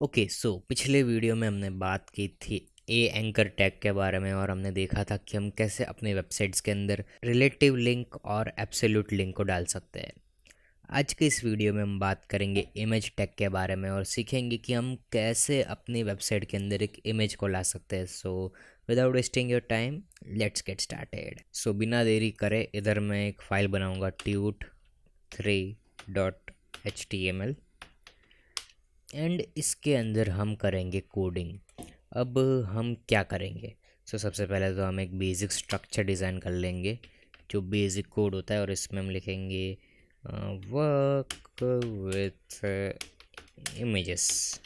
Okay so पिछले video में हमने बात की थी ए एंकर टैग के बारे में और हमने देखा था कि हम कैसे अपने वेबसाइट्स के अंदर रिलेटिव लिंक और एब्सोल्यूट लिंक को डाल सकते हैं। आज के इस वीडियो में हम बात करेंगे इमेज टैग के बारे में और सीखेंगे कि हम कैसे अपनी वेबसाइट के अंदर एक इमेज को ला सकते हैं। So without wasting your time let's get started. So बिना देरी करे इधर मैं एक फाइल बनाऊंगा tut3.html एंड इसके अंदर हम करेंगे कोडिंग। अब हम क्या करेंगे? सबसे पहले तो हम एक बेसिक स्ट्रक्चर डिज़ाइन कर लेंगे जो बेसिक कोड होता है और इसमें हम लिखेंगे वर्क विथ इमेजेस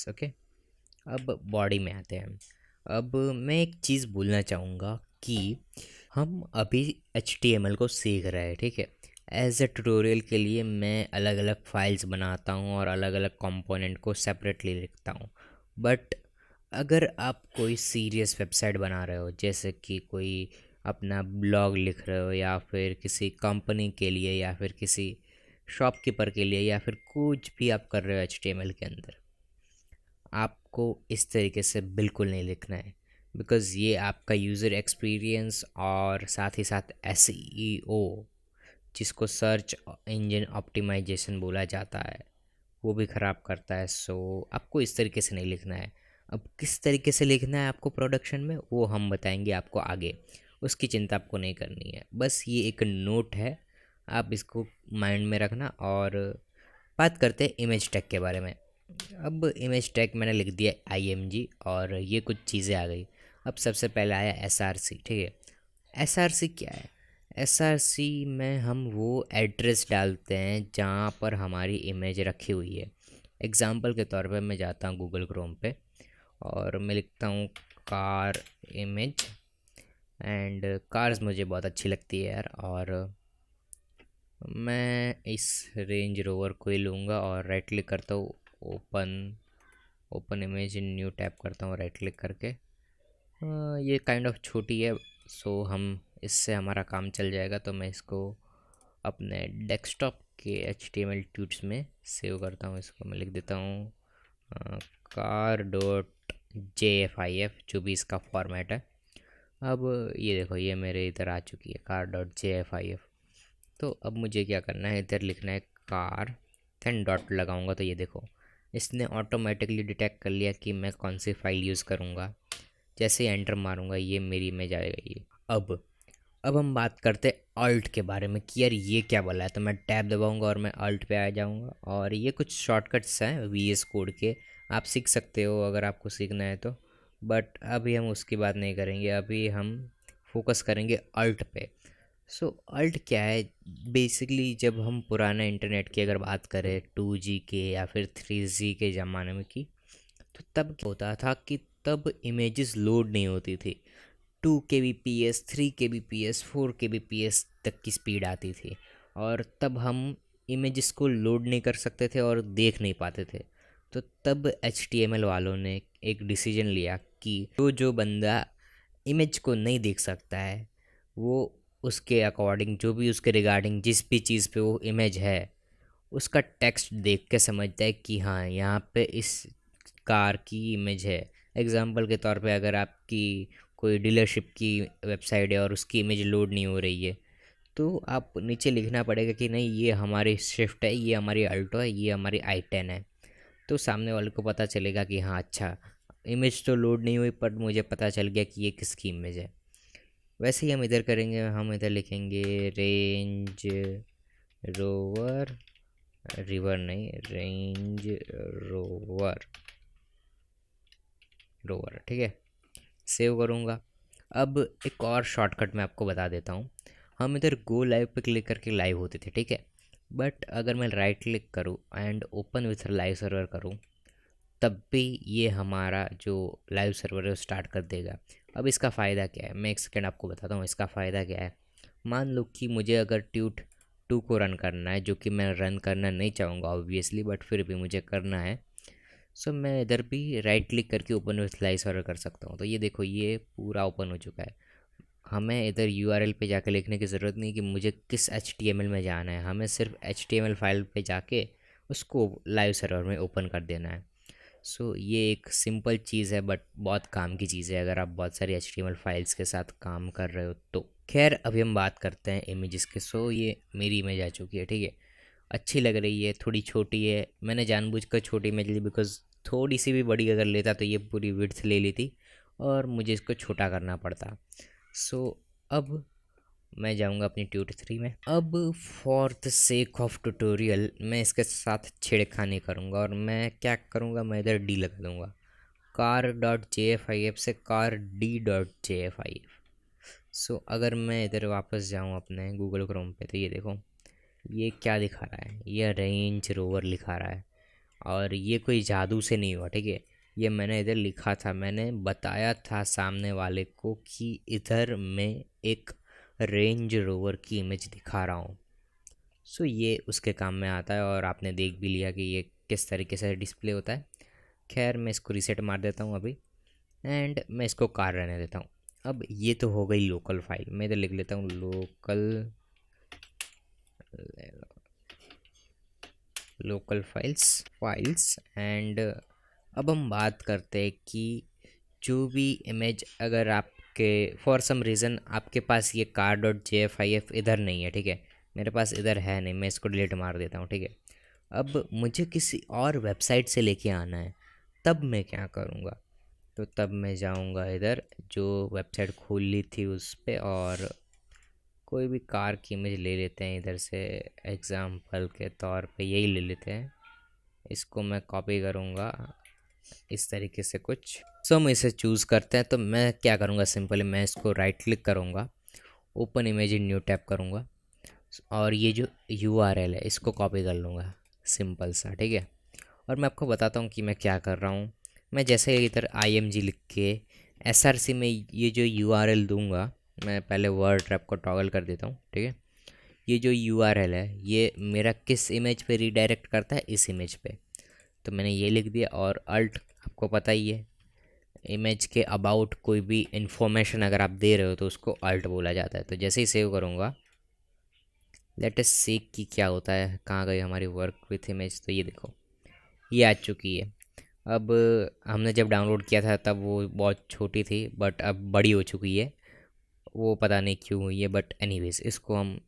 ओके। अब बॉडी में आते हैं। अब मैं एक चीज़ बोलना चाहूँगा कि हम अभी HTML को सीख रहे हैं, ठीक है। एज ए ट्यूटोरियल के लिए मैं अलग अलग फाइल्स बनाता हूँ और अलग अलग कंपोनेंट को सेपरेटली लिखता हूँ। बट अगर आप कोई सीरियस वेबसाइट बना रहे हो, जैसे कि कोई अपना ब्लॉग लिख रहे हो या फिर किसी कंपनी के लिए या फिर किसी शॉपकीपर के लिए या फिर कुछ भी आप कर रहे हो HTML के अंदर, आपको इस तरीके से बिल्कुल नहीं लिखना है। बिकॉज़ ये आपका यूज़र एक्सपीरियंस और साथ ही साथ SEO, जिसको सर्च इंजन ऑप्टिमाइजेशन बोला जाता है, वो भी ख़राब करता है। सो आपको इस तरीके से नहीं लिखना है। अब किस तरीके से लिखना है आपको प्रोडक्शन में, वो हम बताएंगे आपको आगे। उसकी चिंता आपको नहीं करनी है, बस ये एक नोट है, आप इसको माइंड में रखना। और बात करते हैं इमेज टैग के बारे में। अब इमेज टैग मैंने लिख दिया IMG और ये कुछ चीज़ें आ गई। अब सबसे पहले आया SRC, ठीक है। SRC क्या है? SRC में हम वो एड्रेस डालते हैं जहाँ पर हमारी इमेज रखी हुई है। एग्ज़ाम्पल के तौर पे मैं जाता हूँ गूगल क्रोम पे और मैं लिखता हूँ कार इमेज एंड कार्स मुझे बहुत अच्छी लगती है यार। और मैं इस रेंज रोवर को ही लूँगा और राइट क्लिक करता हूँ, open open image in new tap करता हूँ राइट क्लिक करके। ये काइंड ऑफ छोटी है, सो हम इससे हमारा काम चल जाएगा। तो मैं इसको अपने डेस्कटॉप के HTML ट्यूट्स में सेव करता हूँ। इसको मैं लिख देता हूँ car.jfif, जो भी इसका फॉर्मेट है। अब ये देखो, ये मेरे इधर आ चुकी है car.jfif। तो अब मुझे क्या करना है, इधर लिखना है कार, देन डॉट लगाऊंगा तो ये देखो इसने ऑटोमेटिकली डिटेक्ट कर लिया कि मैं कौन सी फाइल यूज़ करूँगा। जैसे ही एंटर मारूंगा ये मेरी इमेज आएगा ये। अब हम बात करते हैं अल्ट के बारे में कि यार ये क्या बोला है। तो मैं टैब दबाऊंगा और मैं अल्ट पे आ जाऊंगा और ये कुछ शॉर्टकट्स हैं VS कोड के, आप सीख सकते हो अगर आपको सीखना है तो। बट अभी हम उसकी बात नहीं करेंगे, अभी हम फोकस करेंगे अल्ट पे। सो अल्ट क्या है? बेसिकली जब हम पुराने इंटरनेट की अगर बात करें 2G के या फिर 3G के ज़माने में की, तो तब क्या होता था कि तब इमेजेस लोड नहीं होती थी। 2 kbps, 3 kbps, 4 kbps तक की स्पीड आती थी और तब हम इमेजेस को लोड नहीं कर सकते थे और देख नहीं पाते थे। तो तब HTML वालों ने एक डिसीजन लिया कि जो बंदा इमेज को नहीं देख सकता है, वो उसके अकॉर्डिंग, जो भी उसके रिगार्डिंग जिस भी चीज़ पे वो इमेज है, उसका टेक्स्ट देख के समझता है कि हाँ यहाँ पे इस कार की इमेज है। एग्जाम्पल के तौर पे अगर आपकी कोई डीलरशिप की वेबसाइट है और उसकी इमेज लोड नहीं हो रही है, तो आप नीचे लिखना पड़ेगा कि नहीं ये हमारी स्विफ्ट है, ये हमारी अल्टो है, ये हमारी I10 है। तो सामने वाले को पता चलेगा कि हाँ अच्छा, इमेज तो लोड नहीं हुई पर मुझे पता चल गया कि ये किसकी इमेज है। वैसे ही हम इधर करेंगे, हम इधर लिखेंगे रेंज रोवर, रिवर नहीं, रेंज रोवर, ठीक है। सेव करूँगा। अब एक और शॉर्टकट मैं आपको बता देता हूँ। हम इधर गो लाइव पे क्लिक करके लाइव होते थे, ठीक है। बट अगर मैं राइट क्लिक करूँ and open with live server करूँ, तब भी ये हमारा जो लाइव सर्वर है वो स्टार्ट कर देगा। अब इसका फ़ायदा क्या है, मैं एक सेकेंड आपको बताता हूँ इसका फ़ायदा क्या है। मान लो कि मुझे अगर ट्यूट 2 को रन करना है, जो कि मैं रन करना नहीं चाहूँगा ऑब्वियसली, बट फिर भी मुझे करना है। सो मैं इधर भी राइट क्लिक करके ओपन विथ लाइव सर्वर कर सकता हूँ। तो ये देखो ये पूरा ओपन हो चुका है। हमें इधर यूआरएल पे जाके लिखने की ज़रूरत नहीं कि मुझे किस एचटीएमएल में जाना है, हमें सिर्फ एचटीएमएल फाइल पे जाके उसको लाइव सर्वर में ओपन कर देना है। सो ये एक सिंपल चीज़ है बट बहुत काम की चीज़ है अगर आप बहुत सारी एचटीएमएल फाइल्स के साथ काम कर रहे हो तो। खैर अभी हम बात करते हैं इमेजेस के। सो ये मेरी इमेज आ चुकी है, ठीक है। अच्छी लग रही है, थोड़ी छोटी है, मैंने जानबूझकर छोटी इमेज ली बिकॉज थोड़ी सी भी बड़ी अगर लेता तो ये पूरी विड्थ ले ली थी और मुझे इसको छोटा करना पड़ता। सो अब मैं जाऊंगा अपनी ट्यूट 3 में। अब for the sake of tutorial मैं इसके साथ छेड़खानी करूंगा और मैं क्या करूंगा, मैं इधर डी लगा दूंगा, car.jfif से car.d.jfif। सो अगर मैं इधर वापस जाऊं अपने गूगल क्रोम पे तो ये देखो ये क्या दिखा रहा है, ये रेंज रोवर लिखा रहा है और ये कोई जादू से नहीं हुआ, ठीक है। ये मैंने इधर लिखा था, मैंने बताया था सामने वाले को कि इधर मैं एक रेंज रोवर की इमेज दिखा रहा हूँ। सो ये उसके काम में आता है और आपने देख भी लिया कि ये किस तरीके से डिस्प्ले होता है। खैर मैं इसको रीसेट मार देता हूँ अभी एंड मैं इसको कार रहने देता हूँ। अब ये तो हो गई लोकल फाइल, मैं इधर लिख लेता हूँ लोकल फाइल्स एंड अब हम बात करते हैं कि जो भी इमेज अगर आपके फॉर सम रीज़न आपके पास ये car.jfif इधर नहीं है, ठीक है, मेरे पास इधर है नहीं, मैं इसको डिलीट मार देता हूँ, ठीक है। अब मुझे किसी और वेबसाइट से लेके आना है, तब मैं क्या करूँगा, तो तब मैं जाऊँगा इधर जो वेबसाइट खोल ली थी उस पर और कोई भी कार की इमेज ले लेते हैं इधर से, एग्ज़ाम्पल के तौर पे यही ले लेते हैं। इसको मैं कॉपी करूँगा इस तरीके से कुछ। सो हम इसे चूज़ करते हैं तो मैं क्या करूँगा, सिंपली मैं इसको राइट क्लिक करूँगा, open image in new tab करूँगा और ये जो यूआरएल है इसको कॉपी कर लूँगा, सिंपल सा, ठीक है। और मैं आपको बताता हूँ कि मैं क्या कर रहा हूँ। मैं जैसे इधर img लिख के src में ये जो यूआरएल दूंगा, मैं पहले वर्ड ट्रैप को टॉगल कर देता हूँ, ठीक है। ये जो यूआरएल है ये मेरा किस इमेज पे रीडायरेक्ट करता है, इस इमेज पे, तो मैंने ये लिख दिया। और अल्ट आपको पता ही है, इमेज के अबाउट कोई भी इंफॉर्मेशन अगर आप दे रहे हो तो उसको अल्ट बोला जाता है। तो जैसे ही सेव करूँगा, लेट अस सी कि क्या होता है, कहाँ गई हमारी वर्क विथ इमेज। तो ये देखो ये आ चुकी है। अब हमने जब डाउनलोड किया था तब वो बहुत छोटी थी बट अब बड़ी हो चुकी है, वो पता नहीं क्यों हुई है, बट एनीवेज इसको हम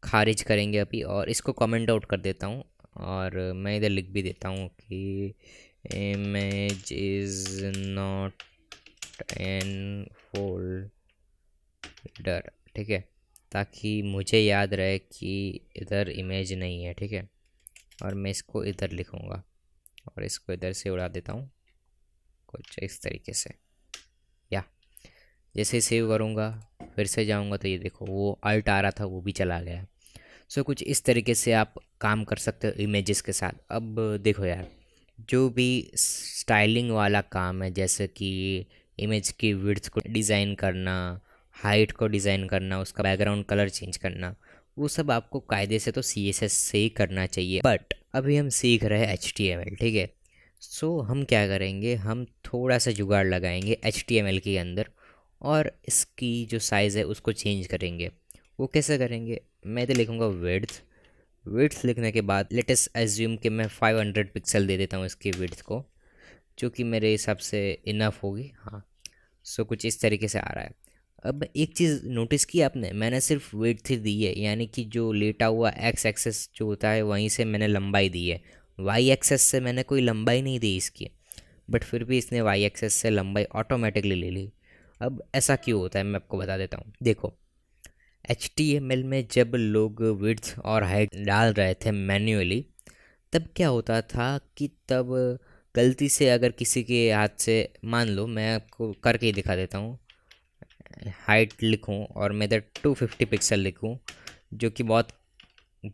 खारिज करेंगे अभी और इसको कमेंट आउट कर देता हूँ। और मैं इधर लिख भी देता हूँ कि image is not an folder, ठीक है, ताकि मुझे याद रहे कि इधर इमेज नहीं है, ठीक है। और मैं इसको इधर लिखूँगा और इसको इधर से उड़ा देता हूँ कुछ इस तरीके से। या जैसे सेव करूँगा फिर से जाऊँगा तो ये देखो वो अल्ट आ रहा था वो भी चला गया। सो कुछ इस तरीके से आप काम कर सकते हो इमेजेस के साथ। अब देखो यार, जो भी स्टाइलिंग वाला काम है जैसे कि इमेज की विड्थ को डिज़ाइन करना, हाइट को डिज़ाइन करना, उसका बैकग्राउंड कलर चेंज करना, वो सब आपको कायदे से तो CSS से ही करना चाहिए। बट अभी हम सीख रहे हैं HTML, ठीक है। सो हम क्या करेंगे, हम थोड़ा सा जुगाड़ लगाएंगे HTML के अंदर और इसकी जो साइज़ है उसको चेंज करेंगे। वो कैसे करेंगे, मैं तो लिखूँगा विड्थ लिखने के बाद लेटेस्ट एज्यूम कि मैं 500 पिक्सल दे देता हूँ इसकी विड्थ को, जो कि मेरे हिसाब से इनफ होगी। हाँ, सो कुछ इस तरीके से आ रहा है। अब एक चीज़ नोटिस की आपने, मैंने सिर्फ विड्थ दी है, यानी कि जो लेटा हुआ एक्स एक्सेस जो होता है वहीं से मैंने लंबाई दी है, वाई एक्सेस से मैंने कोई लंबाई नहीं दी इसकी, बट फिर भी इसने वाई एक्सेस से लंबाई ऑटोमेटिकली ले ली। अब ऐसा क्यों होता है मैं आपको बता देता हूँ। देखो HTML में जब लोग विड्थ और हाइट डाल रहे थे मैन्युअली, तब क्या होता था कि तब गलती से अगर किसी के हाथ से, मान लो मैं आपको करके ही दिखा देता हूँ, हाइट लिखूँ और मैं इधर 250 पिक्सल लिखूँ, जो कि बहुत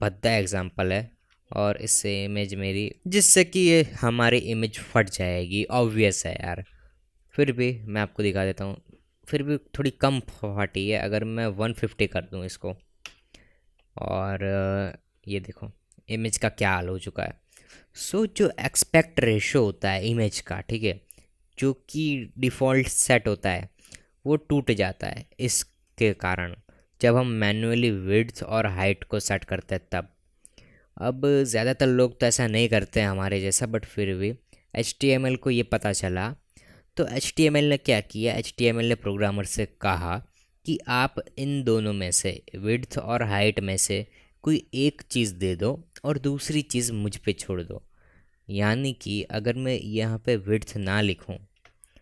भद्दा एग्जांपल है और इससे इमेज मेरी, जिससे कि ये हमारी इमेज फट जाएगी, ऑब्वियस है यार। फिर भी मैं आपको दिखा देता हूँ, फिर भी थोड़ी कम फटी है। अगर मैं 150 कर दूँ इसको और ये देखो इमेज का क्या हाल हो चुका है। सो जो एक्सपेक्ट रेशो होता है इमेज का, ठीक है, जो कि डिफ़ॉल्ट सेट होता है, वो टूट जाता है इसके कारण, जब हम मैन्युअली विड्थ और हाइट को सेट करते हैं तब। अब ज़्यादातर लोग तो ऐसा नहीं करते हैं हमारे जैसा, बट फिर भी HTML को ये पता चला, तो HTML ने क्या किया, HTML ने प्रोग्रामर से कहा कि आप इन दोनों में से, विड्थ और हाइट में से कोई एक चीज़ दे दो और दूसरी चीज़ मुझ पे छोड़ दो। यानी कि अगर मैं यहाँ पे विड्थ ना लिखूँ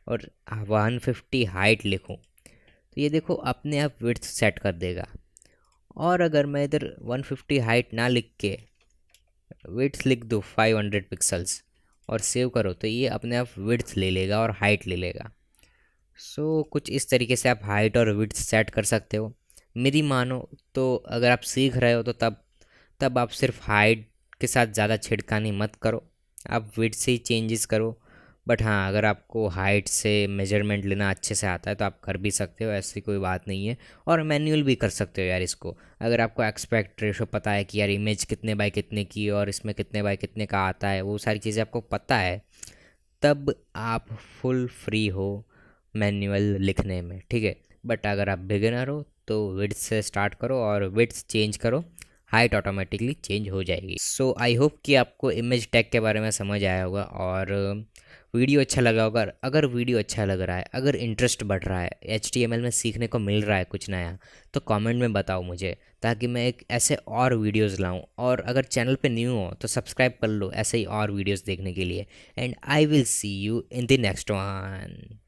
और 150 हाइट लिखूँ, तो ये देखो अपने आप विड्थ सेट कर देगा। और अगर मैं इधर 150 हाइट ना लिख के विड्थ लिख दो 500 पिक्सल्स और सेव करो, तो ये अपने आप विड्थ ले लेगा और हाइट ले लेगा। सो कुछ इस तरीके से आप हाइट और विड्थ सेट कर सकते हो। मेरी मानो तो अगर आप सीख रहे हो तो तब आप सिर्फ हाइट के साथ ज़्यादा छिड़कानी मत करो, आप विड्थ से ही चेंजेस करो। बट हाँ, अगर आपको हाइट से मेजरमेंट लेना अच्छे से आता है तो आप कर भी सकते हो, ऐसी कोई बात नहीं है। और मैनुअल भी कर सकते हो यार इसको। अगर आपको एक्सपेक्ट रेशो पता है कि यार इमेज कितने बाय कितने की और इसमें कितने बाय कितने का आता है, वो सारी चीज़ें आपको पता है, तब आप फुल फ्री हो मैनुअल लिखने में, ठीक है। बट अगर आप बिगिनर हो तो विड्थ से स्टार्ट करो और विड्थ चेंज करो, हाइट ऑटोमेटिकली चेंज हो जाएगी। सो आई होप कि आपको इमेज टैग के बारे में समझ आया होगा और वीडियो अच्छा लगा होगा। अगर वीडियो अच्छा लग रहा है, अगर इंटरेस्ट बढ़ रहा है, HTML में सीखने को मिल रहा है कुछ नया, तो कमेंट में बताओ मुझे, ताकि मैं एक ऐसे और वीडियोस लाऊं। और अगर चैनल पे न्यू हो तो सब्सक्राइब कर लो ऐसे ही और वीडियोस देखने के लिए। And I will see you in the next one.